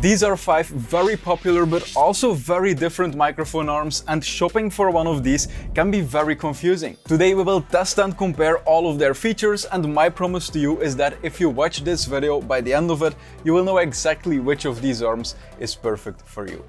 These are 5 very popular but also very different microphone arms, and shopping for one of these can be very confusing. Today we will test and compare all of their features, and my promise to you is that if you watch this video, by the end of it, you will know exactly which of these arms is perfect for you.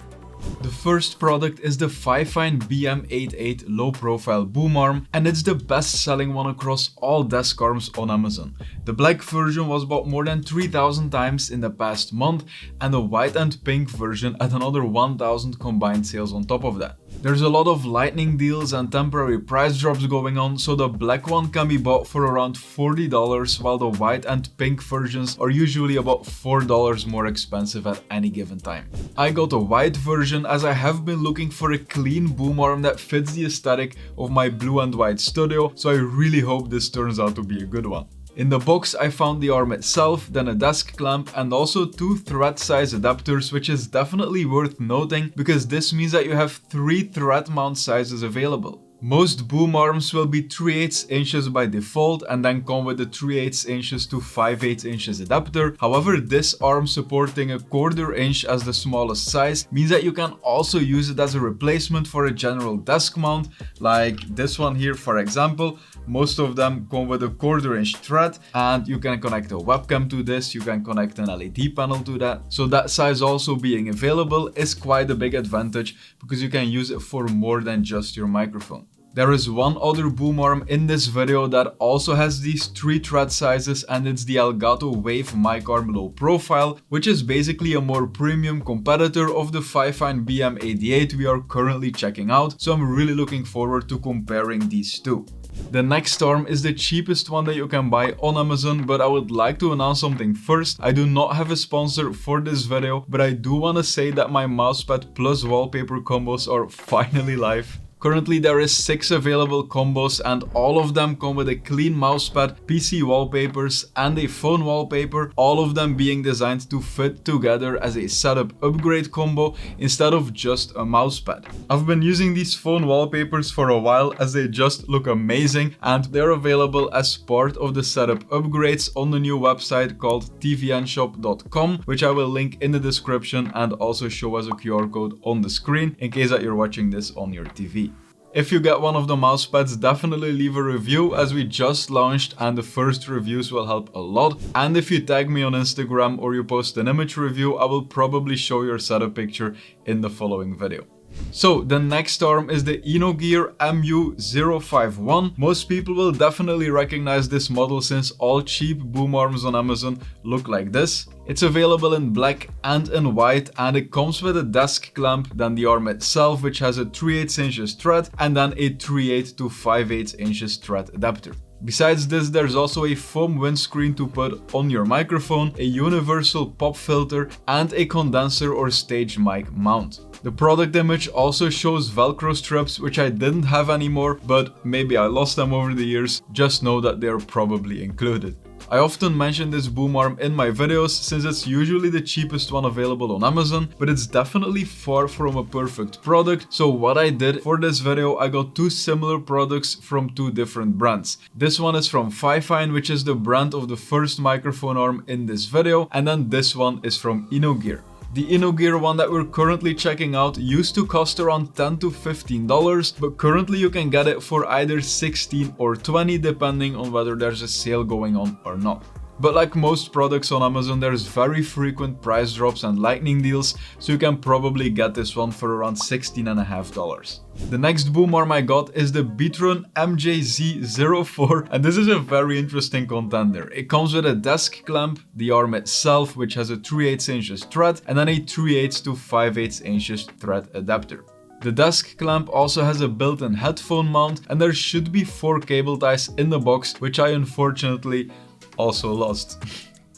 The first product is the FIFINE BM88 low profile boom arm, and it's the best selling one across all desk arms on Amazon. The black version was bought more than 3,000 times in the past month, and the white and pink version at another 1,000 combined sales on top of that. There's a lot of lightning deals and temporary price drops going on, so the black one can be bought for around $40, while the white and pink versions are usually about $4 more expensive at any given time. I got a white version as I have been looking for a clean boom arm that fits the aesthetic of my blue and white studio, so I really hope this turns out to be a good one. In the box I found the arm itself, then a desk clamp, and also 2 thread size adapters, which is definitely worth noting because this means that you have 3 thread mount sizes available. Most boom arms will be 3/8 inches by default and then come with a 3/8 inches to 5/8 inches adapter. However, this arm supporting a 1/4 inch as the smallest size means that you can also use it as a replacement for a general desk mount, like this one here for example. Most of them come with a 1/4 inch thread, and you can connect a webcam to this, you can connect an LED panel to that. So that size also being available is quite a big advantage because you can use it for more than just your microphone. There is one other boom arm in this video that also has these 3 thread sizes, and it's the Elgato Wave mic arm low profile, which is basically a more premium competitor of the FIFINE BM88 we are currently checking out, so I'm really looking forward to comparing these two. The next arm is the cheapest one that you can buy on Amazon, but I would like to announce something first. I do not have a sponsor for this video, but I do want to say that my mousepad plus wallpaper combos are finally live. Currently there is 6 available combos, and all of them come with a clean mousepad, PC wallpapers and a phone wallpaper, all of them being designed to fit together as a setup upgrade combo instead of just a mousepad. I've been using these phone wallpapers for a while as they just look amazing, and they're available as part of the setup upgrades on the new website called tvnshop.com, which I will link in the description and also show as a QR code on the screen in case that you're watching this on your TV. If you get one of the mousepads, definitely leave a review as we just launched and the first reviews will help a lot. And if you tag me on Instagram or you post an image review, I will probably show your setup picture in the following video. So the next arm is the Innogear MU051. Most people will definitely recognize this model since all cheap boom arms on Amazon look like this. It's available in black and in white, and it comes with a desk clamp, then the arm itself, which has a 3/8 inches thread, and then a 3/8 to 5/8 inches thread adapter. Besides this, there's also a foam windscreen to put on your microphone, a universal pop filter, and a condenser or stage mic mount. The product image also shows Velcro strips, which I didn't have anymore, but maybe I lost them over the years. Just know that they're probably included. I often mention this boom arm in my videos since it's usually the cheapest one available on Amazon, but it's definitely far from a perfect product. So what I did for this video, I got 2 similar products from 2 different brands. This one is from FIFINE, which is the brand of the first microphone arm in this video, and then this one is from Innogear. The Innogear one that we're currently checking out used to cost around $10 to $15, but currently you can get it for either $16 or $20 depending on whether there's a sale going on or not. But like most products on Amazon, there's very frequent price drops and lightning deals, so you can probably get this one for around $16.50. The next boom arm I got is the Bietrun MJZ04, and this is a very interesting contender. It comes with a desk clamp, the arm itself, which has a 3/8 inches thread, and then a 3/8 to 5/8 inches thread adapter. The desk clamp also has a built-in headphone mount, and there should be 4 cable ties in the box, which I unfortunately also lost.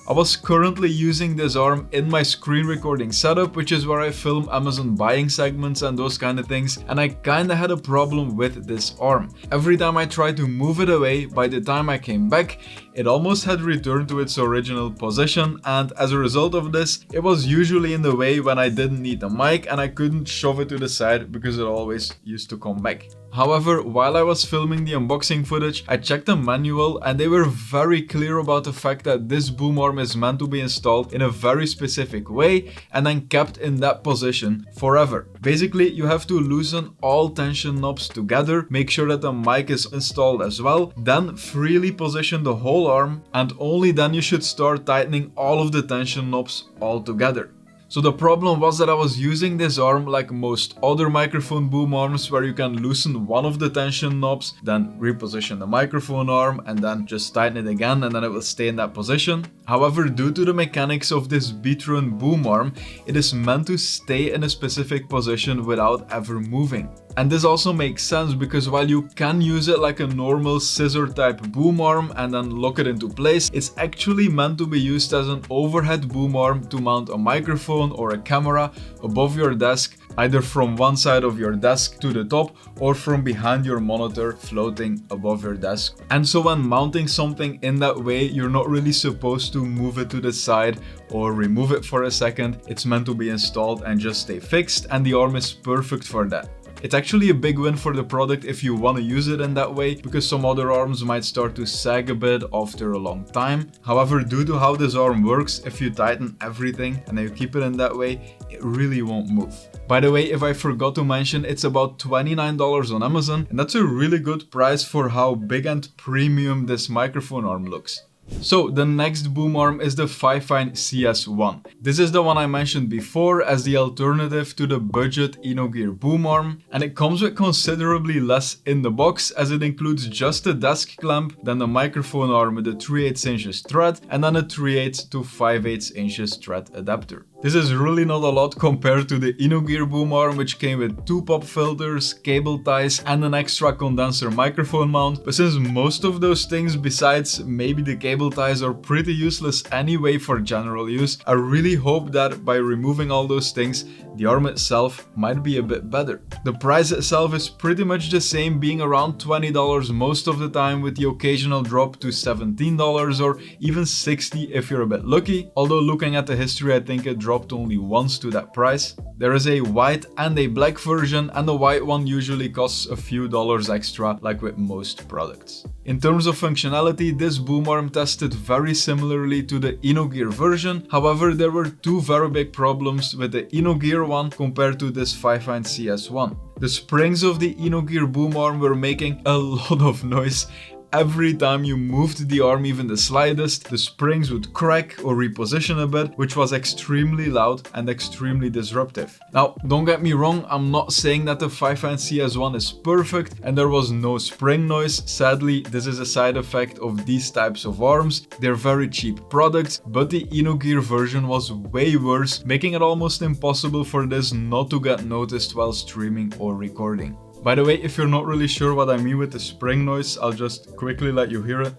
I was currently using this arm in my screen recording setup, which is where I film Amazon buying segments and those kind of things, and I kinda had a problem with this arm. Every time I tried to move it away, by the time I came back, it almost had returned to its original position, and as a result of this, it was usually in the way when I didn't need the mic and I couldn't shove it to the side because it always used to come back. However, while I was filming the unboxing footage, I checked the manual and they were very clear about the fact that this boom arm is meant to be installed in a very specific way and then kept in that position forever. Basically, you have to loosen all tension knobs together, make sure that the mic is installed as well, then freely position the whole arm, and only then you should start tightening all of the tension knobs all together. So the problem was that I was using this arm like most other microphone boom arms, where you can loosen one of the tension knobs, then reposition the microphone arm and then just tighten it again and then it will stay in that position. However, due to the mechanics of this Bietrun boom arm, it is meant to stay in a specific position without ever moving. And this also makes sense because while you can use it like a normal scissor type boom arm and then lock it into place, it's actually meant to be used as an overhead boom arm to mount a microphone or a camera above your desk, either from one side of your desk to the top or from behind your monitor floating above your desk. And so when mounting something in that way, you're not really supposed to move it to the side or remove it for a second. It's meant to be installed and just stay fixed, and the arm is perfect for that. It's actually a big win for the product if you want to use it in that way, because some other arms might start to sag a bit after a long time. However, due to how this arm works, if you tighten everything and then you keep it in that way, it really won't move. By the way, if I forgot to mention, it's about $29 on Amazon, and that's a really good price for how big and premium this microphone arm looks. So the next boom arm is the FIFINE CS1. This is the one I mentioned before as the alternative to the budget Innogear boom arm, and it comes with considerably less in the box, as it includes just the desk clamp, then the microphone arm with a 3/8 inches thread, and then a 3/8 to 5/8 inches thread adapter. This is really not a lot compared to the Innogear boom arm, which came with 2 pop filters, cable ties and an extra condenser microphone mount. But since most of those things, besides maybe the cable ties, are pretty useless anyway for general use, I really hope that by removing all those things, the arm itself might be a bit better. The price itself is pretty much the same, being around $20 most of the time, with the occasional drop to $17 or even $60 if you're a bit lucky. Although looking at the history, I think it dropped only once to that price. There is a white and a black version, and the white one usually costs a few dollars extra, like with most products. In terms of functionality, this boom arm tested very similarly to the Innogear version. However, there were 2 very big problems with the Innogear one compared to this FIFINE CS1. The springs of the Innogear boom arm were making a lot of noise. Every time you moved the arm even the slightest, the springs would crack or reposition a bit, which was extremely loud and extremely disruptive. Now, don't get me wrong, I'm not saying that the FIFINE CS1 is perfect and there was no spring noise. Sadly, this is a side effect of these types of arms. They're very cheap products, but the Innogear version was way worse, making it almost impossible for this not to get noticed while streaming or recording. By the way, if you're not really sure what I mean with the spring noise, I'll just quickly let you hear it.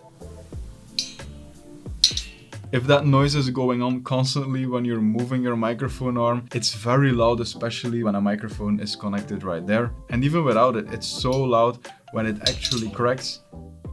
If that noise is going on constantly when you're moving your microphone arm, it's very loud, especially when a microphone is connected right there. And even without it, it's so loud when it actually cracks.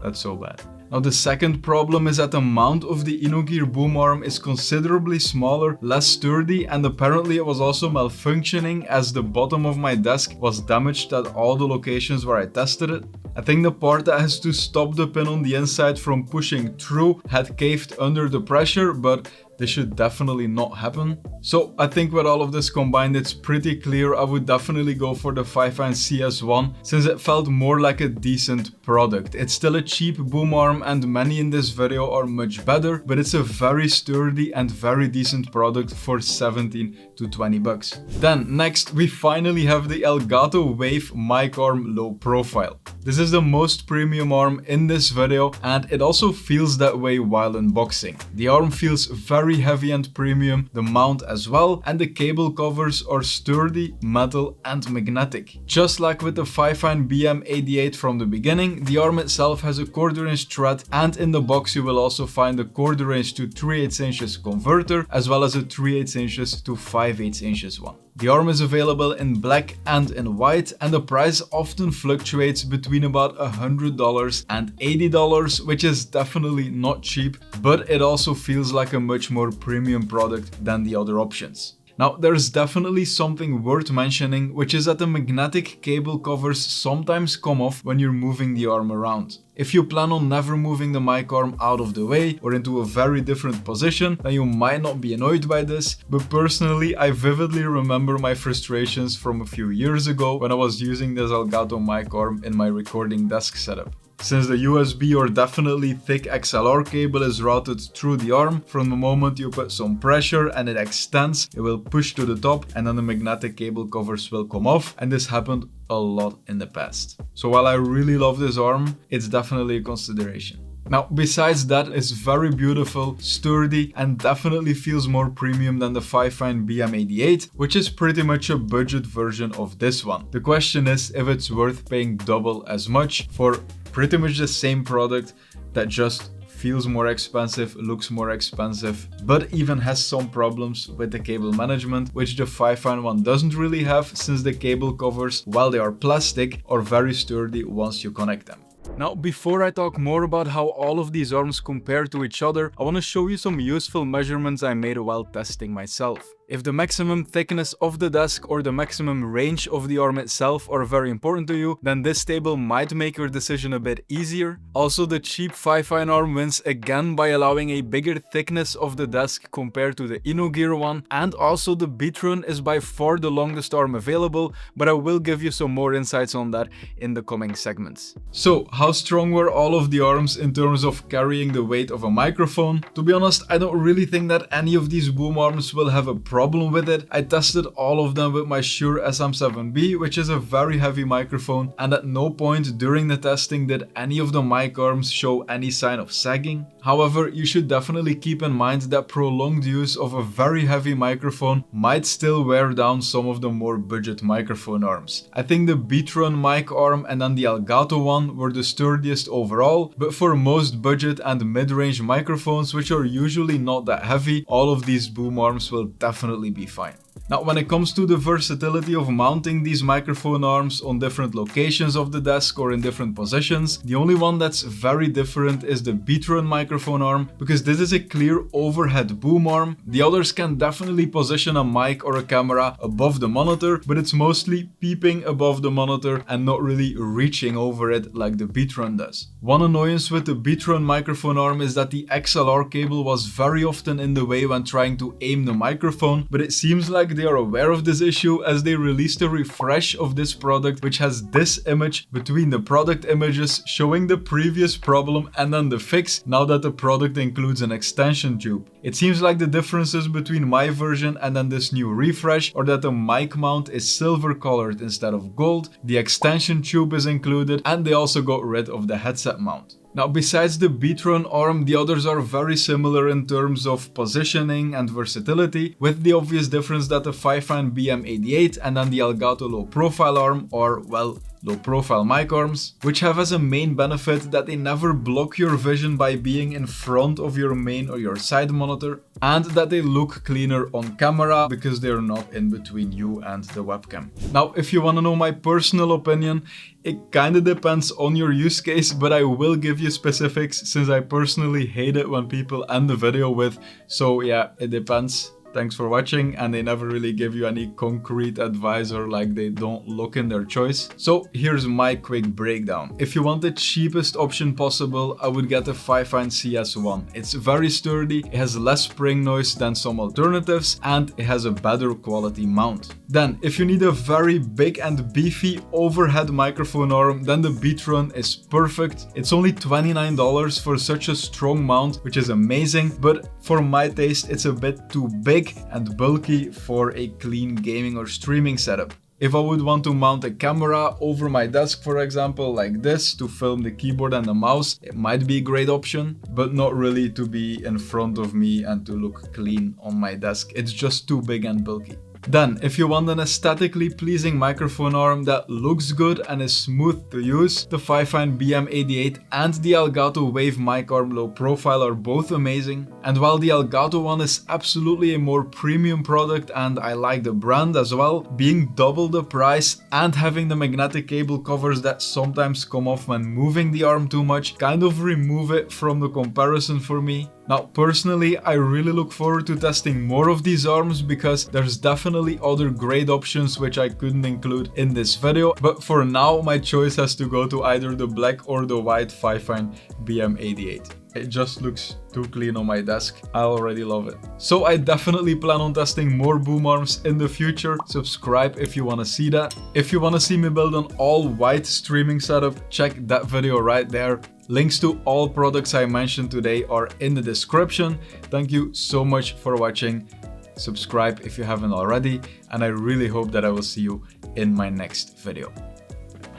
That's so bad. Now, the second problem is that the mount of the Innogear boom arm is considerably smaller, less sturdy, and apparently it was also malfunctioning, as the bottom of my desk was damaged at all the locations where I tested it. I think the part that has to stop the pin on the inside from pushing through had caved under the pressure, but this should definitely not happen. So I think with all of this combined, it's pretty clear I would definitely go for the FIFINE CS1, since it felt more like a decent product. It's still a cheap boom arm and many in this video are much better, but it's a very sturdy and very decent product for 17 to 20 bucks. Then next, we finally have the Elgato Wave mic arm low profile. This is the most premium arm in this video, and it also feels that way while unboxing. The arm feels very heavy and premium, the mount as well, and the cable covers are sturdy, metal and magnetic. Just like with the FIFINE BM88 from the beginning, the arm itself has a 1/4 inch thread, and in the box you will also find a 1/4 inch to 3/8 inches converter, as well as a 3/8 inches to 5/8 inches one. The arm is available in black and in white, and the price often fluctuates between about $100 and $80, which is definitely not cheap, but it also feels like a much more premium product than the other options. Now, there's definitely something worth mentioning, which is that the magnetic cable covers sometimes come off when you're moving the arm around. If you plan on never moving the mic arm out of the way or into a very different position, then you might not be annoyed by this, but personally I vividly remember my frustrations from a few years ago when I was using this Elgato mic arm in my recording desk setup. Since the USB or definitely thick XLR cable is routed through the arm, from the moment you put some pressure and it extends, it will push to the top and then the magnetic cable covers will come off, and this happened a lot in the past. So while I really love this arm, it's definitely a consideration. Now, besides that, it's very beautiful, sturdy, and definitely feels more premium than the FIFINE BM88, which is pretty much a budget version of this one. The question is if it's worth paying double as much for pretty much the same product that just feels more expensive, looks more expensive, but even has some problems with the cable management, which the FIFINE one doesn't really have, since the cable covers, while they are plastic, are very sturdy once you connect them. Now, before I talk more about how all of these arms compare to each other, I want to show you some useful measurements I made while testing myself. If the maximum thickness of the desk or the maximum range of the arm itself are very important to you, then this table might make your decision a bit easier. Also, the cheap FIFINE arm wins again by allowing a bigger thickness of the desk compared to the Innogear one, and also the Bietrun is by far the longest arm available, but I will give you some more insights on that in the coming segments. So, how strong were all of the arms in terms of carrying the weight of a microphone? To be honest, I don't really think that any of these boom arms will have a problem with it. I tested all of them with my Shure SM7B, which is a very heavy microphone, and at no point during the testing did any of the mic arms show any sign of sagging. However, you should definitely keep in mind that prolonged use of a very heavy microphone might still wear down some of the more budget microphone arms. I think the Bietrun mic arm and then the Elgato one were the sturdiest overall, but for most budget and mid-range microphones, which are usually not that heavy, all of these boom arms will definitely be fine. Now, when it comes to the versatility of mounting these microphone arms on different locations of the desk or in different positions, the only one that's very different is the Bietrun microphone arm, because this is a clear overhead boom arm. The others can definitely position a mic or a camera above the monitor, but it's mostly peeping above the monitor and not really reaching over it like the Bietrun does. One annoyance with the Bietrun microphone arm is that the XLR cable was very often in the way when trying to aim the microphone, but it seems like they are aware of this issue, as they released a refresh of this product which has this image between the product images showing the previous problem and then the fix, now that the product includes an extension tube. It seems like the differences between my version and then this new refresh are that the mic mount is silver colored instead of gold, the extension tube is included, and they also got rid of the headset mount. Now, besides the Bietrun arm, the others are very similar in terms of positioning and versatility, with the obvious difference that the FIFINE BM88 and then the Elgato low profile arm are, well, low profile mic arms, which have as a main benefit that they never block your vision by being in front of your main or your side monitor, and that they look cleaner on camera because they're not in between you and the webcam. Now, if you want to know my personal opinion, it kinda depends on your use case, but I will give you specifics since I personally hate it when people end the video with, so yeah, it depends. Thanks for watching, and they never really give you any concrete advice or like they don't look in their choice. So here's my quick breakdown. If you want the cheapest option possible, I would get the FIFINE CS1. It's very sturdy, it has less spring noise than some alternatives, and it has a better quality mount. Then, if you need a very big and beefy overhead microphone arm, then the Bietrun is perfect. It's only $29 for such a strong mount, which is amazing, but for my taste, it's a bit too big and bulky for a clean gaming or streaming setup. If I would want to mount a camera over my desk, for example, like this, to film the keyboard and the mouse, it might be a great option, but not really to be in front of me and to look clean on my desk. It's just too big and bulky. Then, if you want an aesthetically pleasing microphone arm that looks good and is smooth to use, the FIFINE BM88 and the Elgato Wave mic arm low profile are both amazing. And while the Elgato one is absolutely a more premium product and I like the brand as well, being double the price and having the magnetic cable covers that sometimes come off when moving the arm too much kind of remove it from the comparison for me. Now, personally, I really look forward to testing more of these arms because there's definitely other great options which I couldn't include in this video, but for now my choice has to go to either the black or the white FIFINE BM88. It just looks too clean on my desk. I already love it. So I definitely plan on testing more boom arms in the future. Subscribe if you want to see that. If you want to see me build an all white streaming setup, check that video right there. Links to all products I mentioned today are in the description. Thank you so much for watching. Subscribe if you haven't already, and I really hope that I will see you in my next video.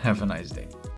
Have a nice day.